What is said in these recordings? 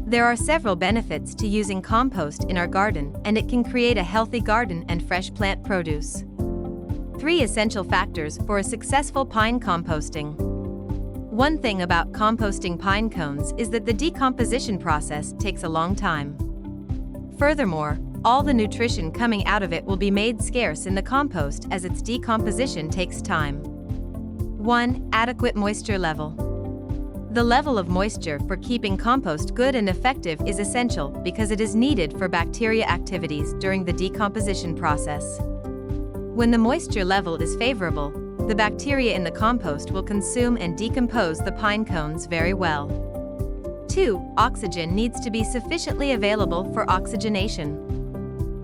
There are several benefits to using compost in our garden, and it can create a healthy garden and fresh plant produce. 3 essential factors for a successful pine composting. One thing about composting pine cones is that the decomposition process takes a long time. Furthermore, all the nutrition coming out of it will be made scarce in the compost as its decomposition takes time. 1. Adequate moisture level. The level of moisture for keeping compost good and effective is essential because it is needed for bacteria activities during the decomposition process. When the moisture level is favorable, the bacteria in the compost will consume and decompose the pine cones very well. 2. Oxygen needs to be sufficiently available for oxygenation.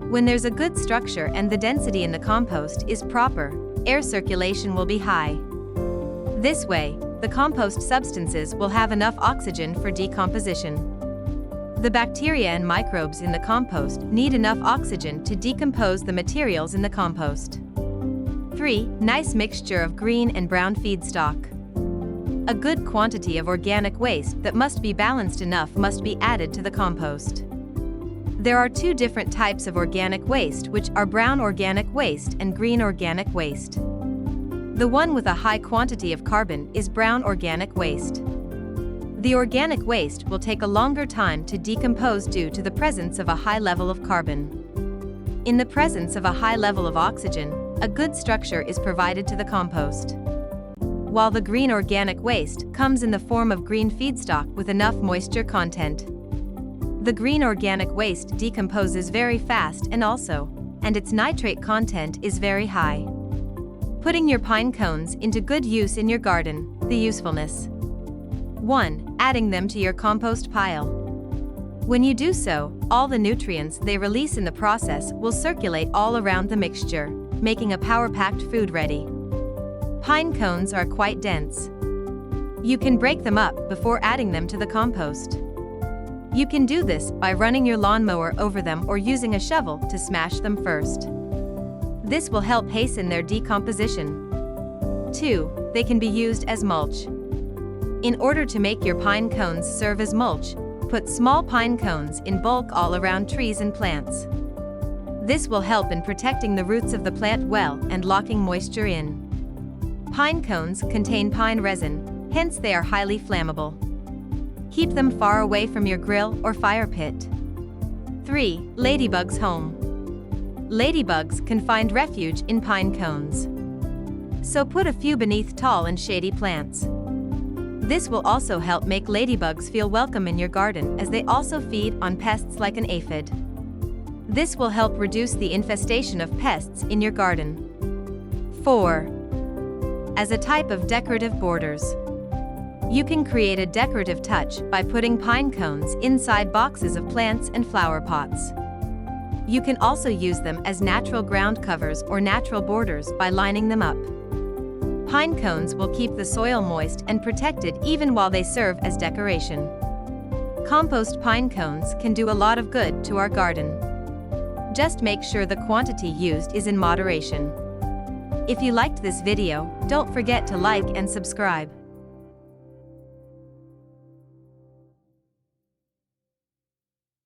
When there's a good structure and the density in the compost is proper, air circulation will be high. This way, the compost substances will have enough oxygen for decomposition. The bacteria and microbes in the compost need enough oxygen to decompose the materials in the compost. 3. Nice mixture of green and brown feedstock. A good quantity of organic waste that must be balanced enough must be added to the compost. There are 2 different types of organic waste, which are brown organic waste and green organic waste. The one with a high quantity of carbon is brown organic waste. The organic waste will take a longer time to decompose due to the presence of a high level of carbon. In the presence of a high level of oxygen, a good structure is provided to the compost. While the green organic waste comes in the form of green feedstock with enough moisture content. The green organic waste decomposes very fast and its nitrate content is very high. Putting your pine cones into good use in your garden, the usefulness. 1. Adding them to your compost pile. When you do so, all the nutrients they release in the process will circulate all around the mixture, making a power-packed food ready. Pine cones are quite dense. You can break them up before adding them to the compost. You can do this by running your lawnmower over them or using a shovel to smash them first. This will help hasten their decomposition. 2. They can be used as mulch. In order to make your pine cones serve as mulch, put small pine cones in bulk all around trees and plants. This will help in protecting the roots of the plant well and locking moisture in. Pine cones contain pine resin, hence they are highly flammable. Keep them far away from your grill or fire pit. 3. Ladybugs home. Ladybugs can find refuge in pine cones. So put a few beneath tall and shady plants. This will also help make ladybugs feel welcome in your garden as they also feed on pests like an aphid. This will help reduce the infestation of pests in your garden. 4. As a type of decorative borders. You can create a decorative touch by putting pine cones inside boxes of plants and flower pots. You can also use them as natural ground covers or natural borders by lining them up. Pine cones will keep the soil moist and protected even while they serve as decoration. Compost pine cones can do a lot of good to our garden. Just make sure the quantity used is in moderation. If you liked this video, don't forget to like and subscribe.